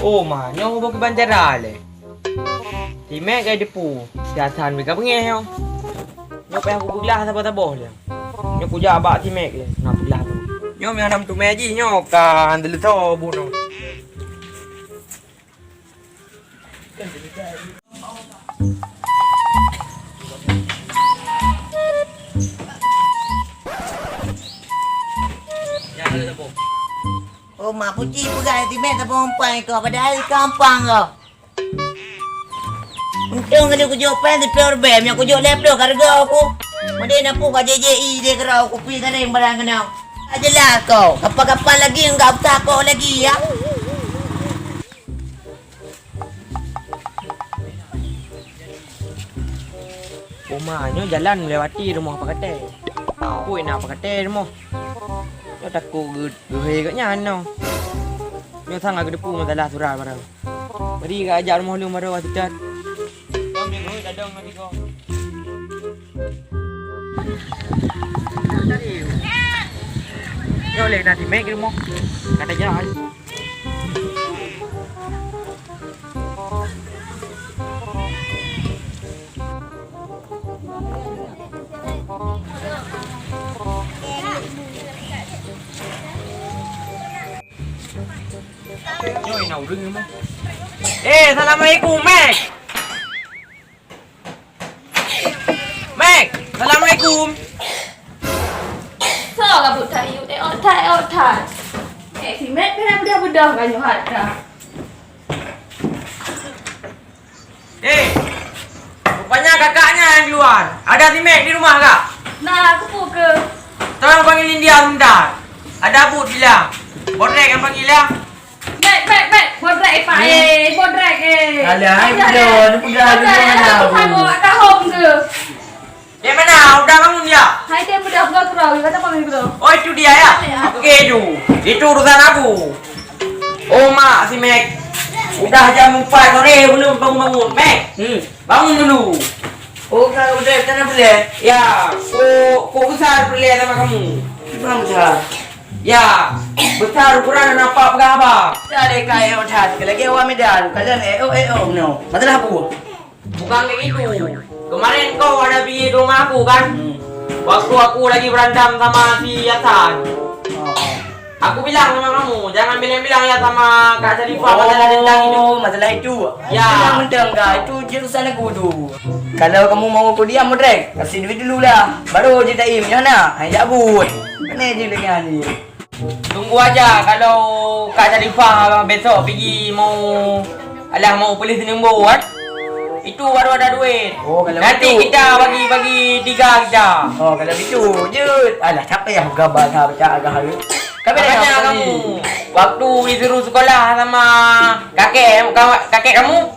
Oh mah, nyo bawa ke bandara le. Ti mek ai depu. Siasan mereka pengeh yo. Nyo pe aku belah tabah-tabah le. Nyo ku jabak ti mek le. Nak belah tu. Nyo me nam tu meji nyo kan delu to bu no. Oh, mak puji pegai ti mek perempuan kau pada kampung kau. Untung kena aku jauh pen di power bem yang aku jauh laptop karga aku. Made nak pu JJI dia kerau aku pi kan yang barang kena. Ajalah kau. Kapan-kapan lagi enggak usah kau lagi ya. Rumahnya jalan melewati rumah Pak Kate. Pui nak Pak Kate rumah. Yo takut gehe katnya no. Yo sangat gedepu masalah surah barang. Beri ka ajar rumah lu maro wasidat. Kau minggu dadang nanti kau. Yo lek nanti mek rumah. Kata jalan. Nyoy nấu rừng không? Ê, Assalamualaikum, Mac. Mac, Assalamualaikum. Sao gặp bụt thầy yêu ở thai. Mẹ thì mẹ cái này bedah kan nyohat dah. Eh, rupanya kakaknya yang di luar. Ada si Mac di rumah kak? Nah, aku pun ke. Tolong panggilin dia sebentar. Ada Abud bilang. Bodrek yang panggil ya. Mẹ, bodrek pak bodrek Alah, udah Aku bawa ke home ke. Yang mana? Udah bangun dia? Hai dia bedah ke kerau, kata panggil kerau. Oh itu dia ya? Oke itu urusan aku. Oh mak si Mac. Udah jam 4 sore belum bangun-bangun. Mac, bangun dulu. Oh, kau udah tanah boleh. Ya, kok besar perlihat sama kamu? Gimana besar? Ya, besar ukuran nampak berapa? Cari kaya otat, lagi awak medan. Kalian no. Masalah apa? Bukan kayak gitu. Kemarin kau ada pergi ke rumah aku kan? Waktu aku lagi berantem sama si Yasan. Aku bilang sama kamu, jangan bilang-bilang ya sama Kak Syarifah masalah dendam itu. Masalah itu. Ya. Yang mendengar itu jurusan aku tu. Kalau kamu mau aku diam, Modrek, kasih duit dulu lah. Baru ceritain macam mana. Hai, Abud. Mana je dengan ni? Tunggu aja kalau Kak Syarifah besok pergi mau polis Nimbo kan? Itu baru ada duit. Oh, kalau nanti itu. kita bagi 3 kita. Oh, kalau itu je. Alah, siapa yang gambar dah baca agak hari. Makanya kamu waktu disuruh sekolah sama kakek kamu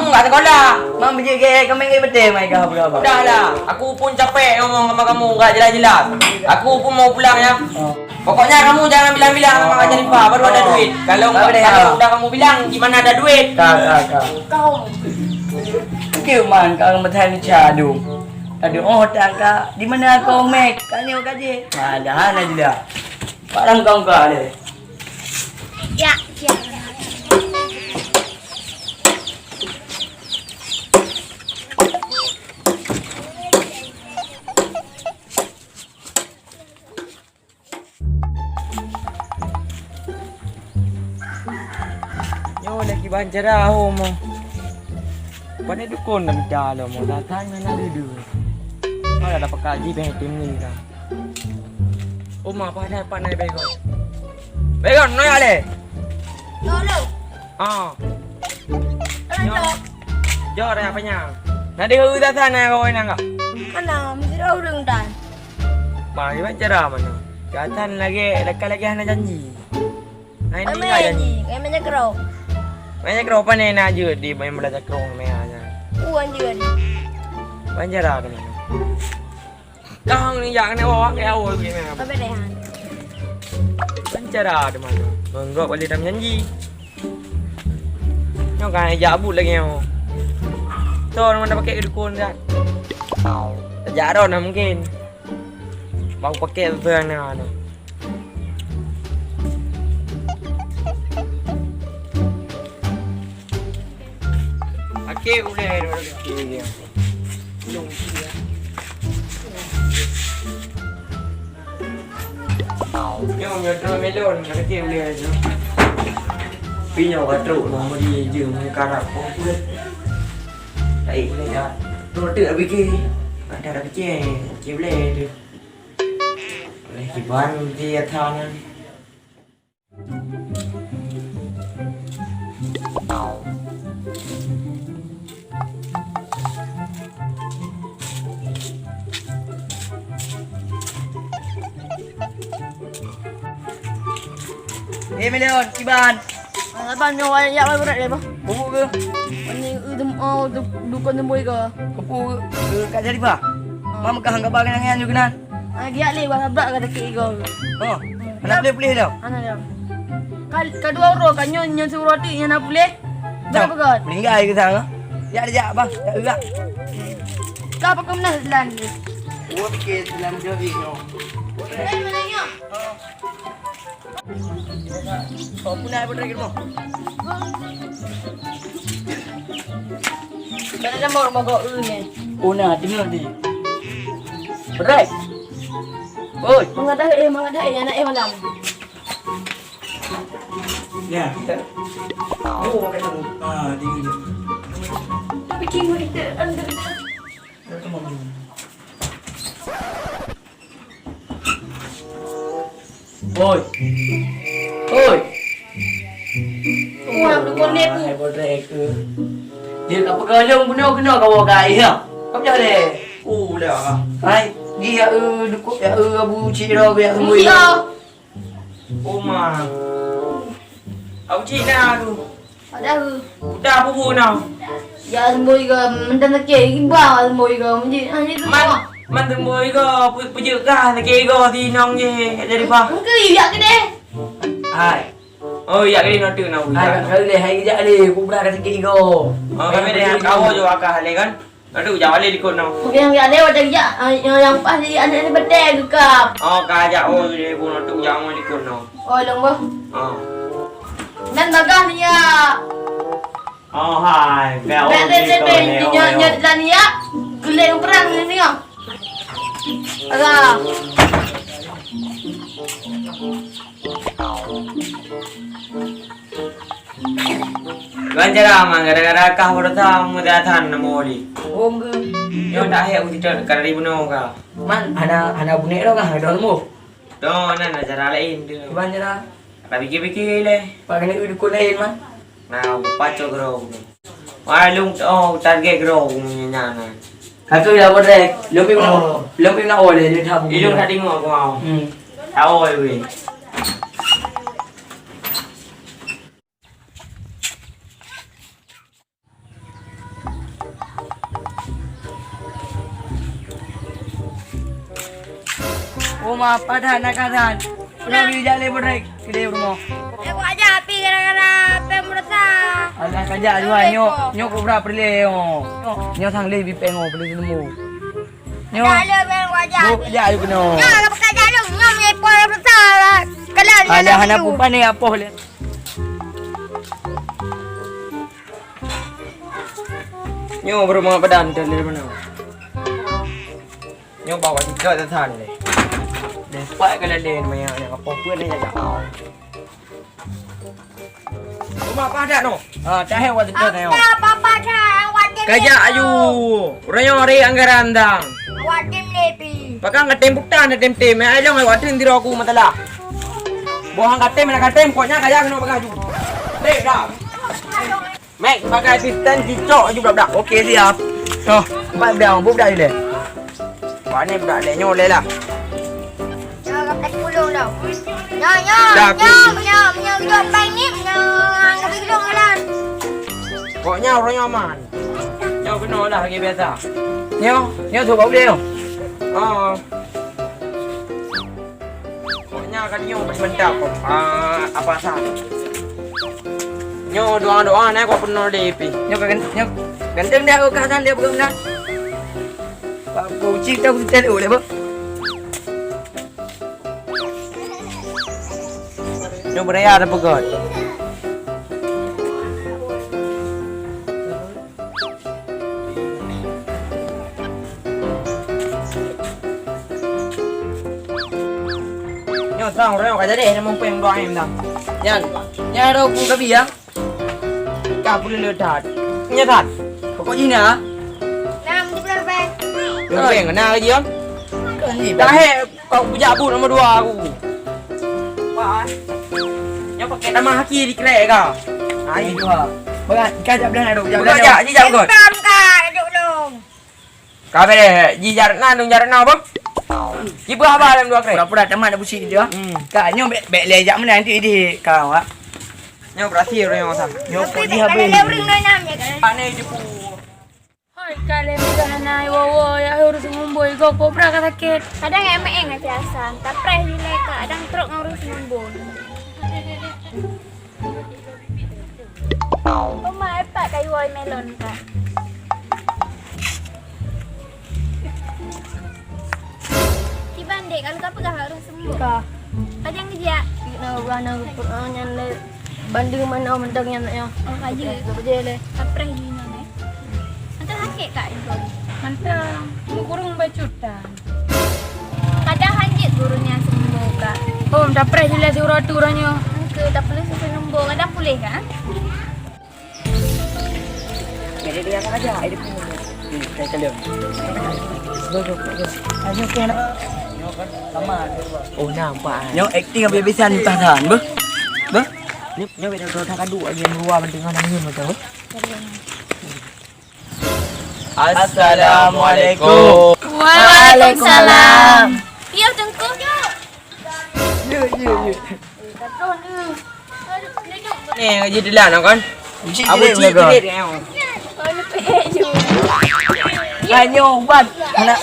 nggak sekolah. Mam berjaga kami ingat betul mai kau berapa? Udahlah, aku pun capek ngomong sama kamu nggak jelas-jelas. Aku pun mau pulang ya. Pokoknya kamu jangan bilang-bilang sama Kak Syarifah baru ada duit. Kalau udah kamu bilang gimana ada duit? Tak. Kau. Kau man kau bertanya cadu. Tadi tak di mana kau mek? Kanya kaji. Ada aja dah. Parang kau ada. Ya. Yo lagi banjara mo. Pada dukun nak dalam mo datang mana dulu. Ada dapat kaji tim ni kan. Apa naik begon. Begon noi ale. Tolong. Jor apanya? Nanti kau udah sana kau ini enggak? Mana mesti orang dan. Bagi banjara mana? Jatan lagi hana janji. Nah ini enggak janji. Kaya kerau. Banyak keropan ni nak je di main belajar kerong ni aja. Anjir. Banjara kan. Kau ni jangan bawa ke awal begini. Apa bedahan? Banjara di mana? Enggak boleh dah janji. Nyo kan jabut lagi nyo. So orang mana pakai dukun kan? Jarang lah mungkin. Bang pakai tu yang ni. kêu lên rồi kêu kìa. Lùng kia. Nhưng mà nhớ trôi mấy lồn nó kêu lên rồi. Vì nhỏ cả trụ nó mà đi dừng cả rạp không quyết. Đấy lên đó. Rồi tự ở bên kia. Bạn ta đã bị chê chiếu lệ được. Lấy chỉ bán gì thao nên. Mấy leon, Iban. Abang nyo ay ya berat dia, Bang. Bubu ke? Ini dukun tembui ke. Bubu ke kat jadi apa? Mama kah hangga bagan yang anju kenan. Dia le bahasa berat kata ke go. Oh, anak boleh dah. Ana dia. Kedua orang kan nyo suruh roti nya nak boleh. Berapa kan? Meninggal ke sana? Ya dia bang, tak gerak. Kau pakai mana selan ni? Gua fikir dalam dia no. Mana nyo? Kau pun nak berdekat mo. Mana dah mau go ni. Oh nak dengar dia. Berai. Oi, Mengadah anak malam. ya. Oh, kata dia. Bikin kita under. Oi. Oi. Wah, dukun ni pun. Hai berdekat ke. Dia tak pegang kena kau gai ha. Apa jadi? Dah. Hai, dia dukuk ya abu cira ya semua. Iya. Oma. Aku Cina tu. Ada. Udah bubu now. Ya semua ke mendan ke iba semua ke menjadi tu. Man temboi ke pujuk kah nak ke go di nong je jadi apa? Mungkin iya ke deh. Hai. Oh ya ke no tu now. Hai kan le hai ja le ku bra ka sikit go. Oh kami dah kau jo akah le kan. Aduh jawab le dikon now. Mungkin yang ada wadah ya yang pas di anak ni betul ke kap. Oh kah ja oh je ku no tu jawab dikon now. Oh lomba. Oh. Dan bagah ni ya. Oh hai, kau Ni nya dan ya. Geleng perang ni ya. Agak. Ganjara mang gara-gara kah berta muda than namoli. Oh ke. Yo dah he uji ter kari buno ka. Man ana bunek dah kah ada mu. Do nan acara lain tu. Iban jara. Tapi pikir le. Pakai ni dukun lain man. Now paco grow. Wah lung oh target grow nya na. Kata dia berdekat. Lebih nak oleh dia tahu. Ilung tadi ngok mau. Hmm. Tahu we. Oh ma padhan nak kadhan. Pernah di jalan berdekat kedai rumah. Aku aja api gara-gara api merasa. Alah kajak dua nyok ku bra perle yo. Nyok sang le bi pengo perle nemu. Nyok. Ada bang wajah. Bu ja ayu kena. Ya, kalau pakai jalur ngam ni pun besar. Kalau dia Alah anak pupan ni apa le? Nyo berumah badan tu le mana. Nyo bawa tiga tatan le. Dan spike kalau le maya yang apa pun ni jak. Rumah apa ada no? Tak hewa tu tengok. Papa dah wajib. Kajak ayu. Rayo ri anggaran dang. Wajib lepi. Pakang katem buktan katem tem. Ai long ai watin diro aku matala. Buang katem nak katem koknya kajak kena pakai aju. Dek dah. Mek pakai piston cicok aju budak-budak. Okey siap. Oh, empat dah, budak je le. Wah ni budak le nyo le lah. Jangan tak pulung dah. Nyo jom baik ni. Nggak pulung kan. Koknya orang aman. Nyo kena lah lagi biasa. Nyo tu bau dia. Oh. Koknya kan nyo berbentak apa sah. Nyo doa-doa ni kau penuh depi. Nyo ganteng dia ke kanan dia pegang dah. Pak kucing tahu tel oleh apa? Nyo beraya ada pegot. sao rồi cái đấy nó mong quen đôi em đâu. Yan. Yan đâu cũng cái gì á? Cả phụ nữ thật. Nhớ thật. Có gì nữa? Nam đi beli bang. Đừng quen cái nào cái gì không? Cái gì Đã hệ cậu bây giờ bụi nó mà đùa aku. Wah. Yang pakai nama haki di kerek kau. Ai đùa. Bác cái chậm đây này đủ chậm Udah đây. aja, jam kot. Kam ka duduk dong. Kau bere, ji jarak nào bang? Ibu apa dalam dua kerek? Pura-pura teman ada pusing dia. Kayaknya bek lejak mana nanti di kau ah. Nyo berhasil orang yang sama. Yo Tapi pergi tak ada habis. lewring noi nam ya kan. Pane jupu. Hai kalian udah naik wow ya harus ngomboy go kopra ka sakit. Kadang emeng biasa. Tak pernah nilai ka. Kadang truk ngurus nombor. Oma apa kayu woi melon ka. Dibanding kalau kau pegang harus sembuh. Ka. Kadang dia. Na bana nyan le banding mana mentang nyan ya. Oh kaji. Bejele. Tak pernah ni nai. Antara sakit kak itu. Mantap. Mu kurang bacutan. Kadang hajit gurunya sembuh kak. Oh, dah pernah jelas surat turunnya. Ke tak boleh susun nombor. Kadang boleh kan? Jadi dia kan aja, ini pun. Saya kelem. Ayo ke nak. Sama. Oh nampak. Nyo acting habis-habisan tahan, beh. Beh. Nyo beda dua tak dua yang dua penting orang ni macam. Assalamualaikum. Waalaikumsalam. Iya tengku. Ya. Ni kerja delan kan? Cik Abu dia cik bro. dia. Kanyo ubat. Anak.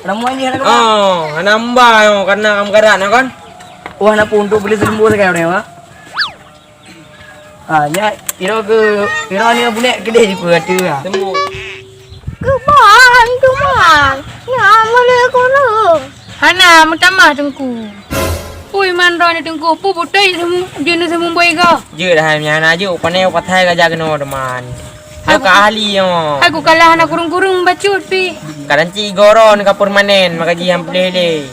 Ramuan ni anak. Oh, nambah yo karena kamu karan kan? Oh anak pun untuk beli sembuh sekarang ni mak. Ah, nya kira ni punya kedai di kata ah. Semua. Kuman. Ya boleh kono. Hana mutama tengku. Pui man ro ni tengku. Pu butai jenis semumboy go. Je dah hanya na je panai pathai ka jagno deman. Aku ka ahli yo. Aku kalah anak kurung-kurung bacut pi. Karanci goron ka permanen maka ji ham plele.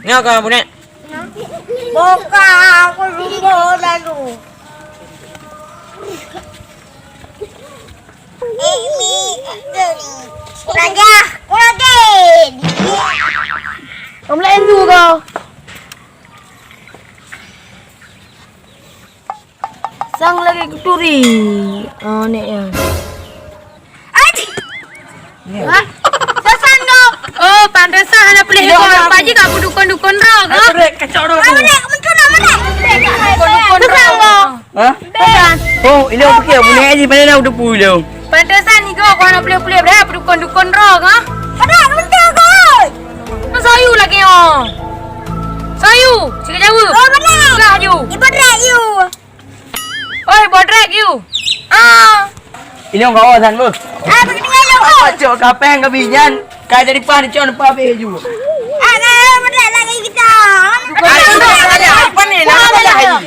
Ngau ka punya. Boka aku lumbo lalu. Ini Raja, kurangin. Kamu lain tu kau. Sang lagi kuturi. Oh ni ya. Ha? Sasan kau. Oh, pantesan anak pelih kau. Paji kau dukun-dukun roh kau. Kacau dah. Mencuna mana? Dukun-dukun roh kau. Ha? Sasan. Oh, ini apa ke? Punya aja mana dah udah pulau. Pantesan ni kau nak pelih-pelih berapa dukun-dukun roh kau. Ada mencuna kau. Sayu lagi oh. Sayu, sikit jauh. Oh mana? Gah you. Ibarat you. Oi, bodrek you. Ah. Ini orang kawasan bu. Apa kena lu? Cok kapeng kebinyan. Kaya dari pan cok nampak habis ju. Ada berat lagi kita. Apa ni? Nama dah.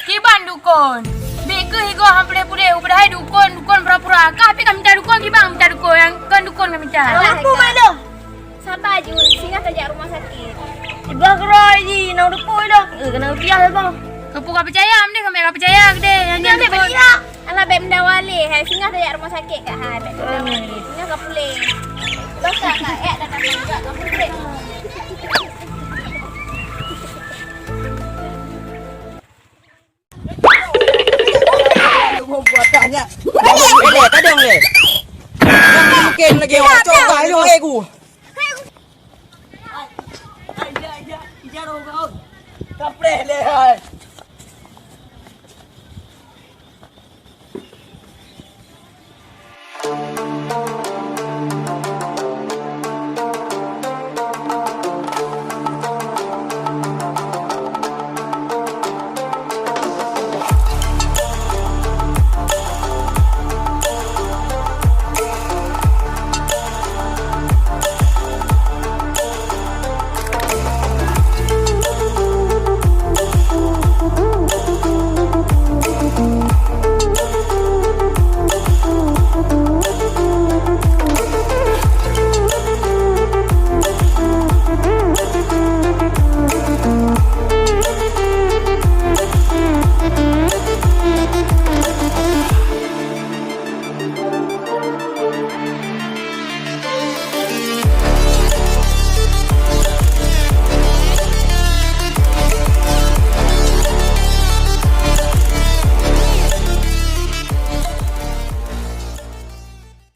Kiban dukun. Beka higo hampir pulih udah dukun pura-pura. Kah tapi kami minta dukun kibang minta dukun yang kan dukun kami minta. Aku malu. Sabar je, singgah tajak rumah sakit. Ibang kerai ni, nak dukun dah. Kena ujian apa? Kepu kau percaya amde kami kau percaya gede. Dia ambil benda. Alah beg benda wali. Hai singgah tajak rumah sakit kat hai beg benda wali. Singgah kau pulih. Doktor kat datang juga kau pulih. Buatannya. Boleh tak ada boleh. Mungkin lagi orang coba lu aku. Kapre le hai.